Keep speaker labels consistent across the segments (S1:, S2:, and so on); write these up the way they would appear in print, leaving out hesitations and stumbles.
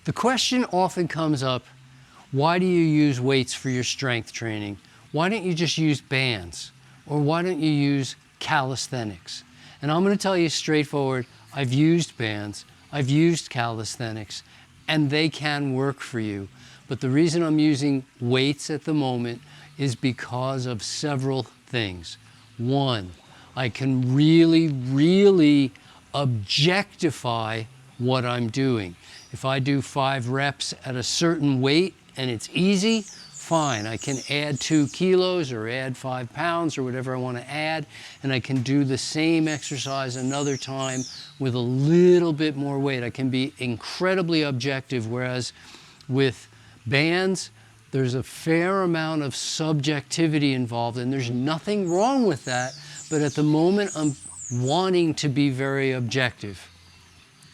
S1: The question often comes up, why do you use weights for your strength training? Why don't you just use bands? Or why don't you use calisthenics? And I'm going to tell you straightforward, I've used bands, I've used calisthenics, and they can work for you. But the reason I'm using weights at the moment is because of several things. One, I can really objectify what I'm doing. If I do 5 reps at a certain weight and it's easy, fine. I can add 2 kilos or add 5 pounds or whatever I want to add, and I can do the same exercise another time with a little bit more weight. I can be incredibly objective, whereas with bands, there's a fair amount of subjectivity involved, and there's nothing wrong with that, but at the moment I'm wanting to be very objective.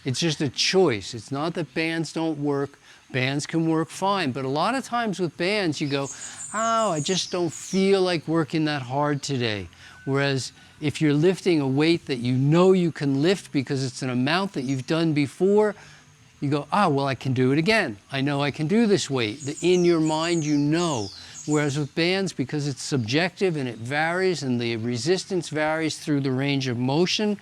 S1: It's just a choice. It's not that bands don't work. Bands can work fine, but a lot of times with bands you go, oh, I just don't feel like working that hard today. Whereas if you're lifting a weight that you know you can lift because it's an amount that you've done before, you go, ah, well, I can do it again. I know I can do this weight. In your mind, you know. Whereas with bands, because it's subjective and it varies and the resistance varies through the range of motion,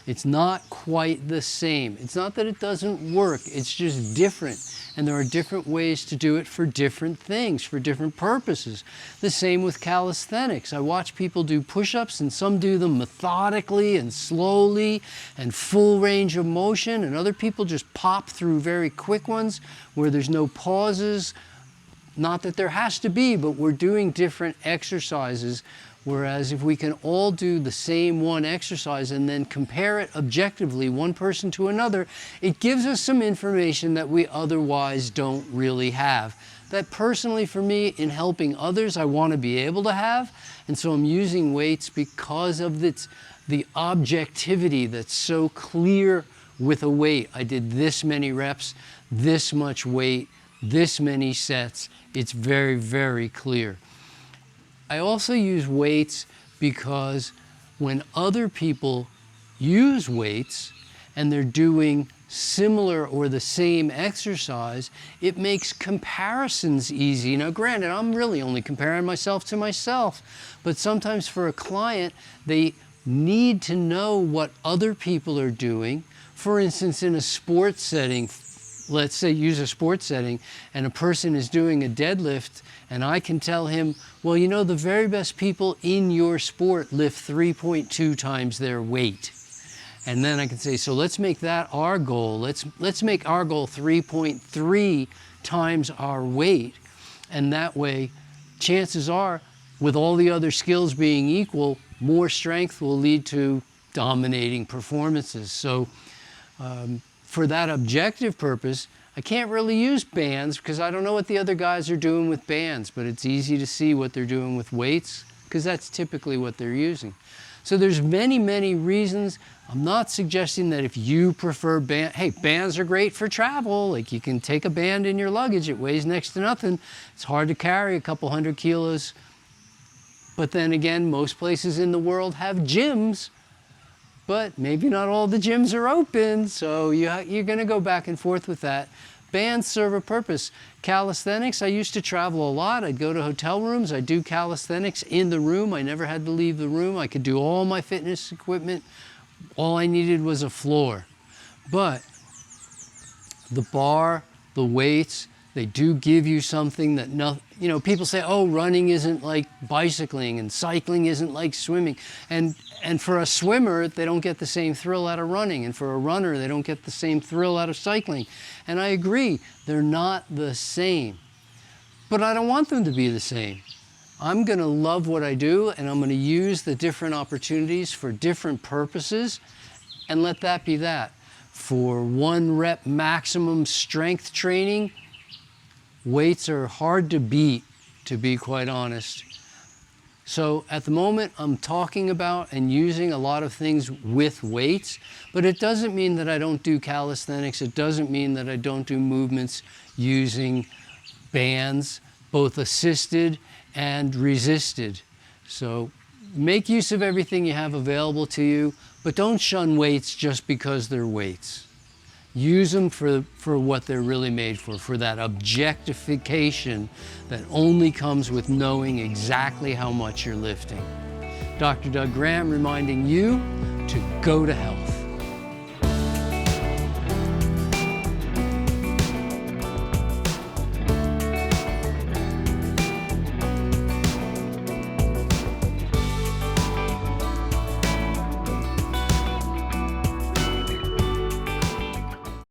S1: it's not quite the same. It's not that it doesn't work, it's just different. And there are different ways to do it for different things, for different purposes. The same with calisthenics. I watch people do push-ups, and some do them methodically and slowly and full range of motion, and other people just pop through very quick ones where there's no pauses. Not that there has to be, but we're doing different exercises. Whereas if we can all do the same one exercise and then compare it objectively, one person to another, it gives us some information that we otherwise don't really have. That personally for me, in helping others, I want to be able to have. And so I'm using weights because of the objectivity that's so clear with a weight. I did this many reps, this much weight, this many sets. It's very, very clear. I also use weights because when other people use weights and they're doing similar or the same exercise, it makes comparisons easy. Now, granted, I'm really only comparing myself to myself, but sometimes for a client, they need to know what other people are doing. For instance, in a sports setting, let's say use a sports setting, and a person is doing a deadlift, and I can tell him, well, you know, the very best people in your sport lift 3.2 times their weight. And then I can say, so let's make that our goal. Let's make our goal 3.3 times our weight. And that way, chances are, with all the other skills being equal, more strength will lead to dominating performances. So for that objective purpose, I can't really use bands because I don't know what the other guys are doing with bands, but it's easy to see what they're doing with weights because that's typically what they're using. So there's many reasons. I'm not suggesting that if you prefer bands, hey, bands are great for travel. Like you can take a band in your luggage, it weighs next to nothing. It's hard to carry a couple 100 kilos. But then again, most places in the world have gyms, but maybe not all the gyms are open, so you're gonna go back and forth with that. Bands serve a purpose. Calisthenics, I used to travel a lot. I'd go to hotel rooms, I'd do calisthenics in the room. I never had to leave the room. I could do all my fitness equipment. All I needed was a floor. But the bar, the weights, they do give you something that people say, oh, running isn't like bicycling and cycling isn't like swimming. And for a swimmer, they don't get the same thrill out of running. And for a runner, they don't get the same thrill out of cycling. And I agree, they're not the same. But I don't want them to be the same. I'm gonna love what I do, and I'm gonna use the different opportunities for different purposes, and let that be that. For 1 rep maximum strength training, weights are hard to beat, to be quite honest. So at the moment, I'm talking about and using a lot of things with weights, but it doesn't mean that I don't do calisthenics. It doesn't mean that I don't do movements using bands, both assisted and resisted. So make use of everything you have available to you, but don't shun weights just because they're weights. Use them for what they're really made for that objectification that only comes with knowing exactly how much you're lifting. Dr. Doug Graham reminding you to go to health.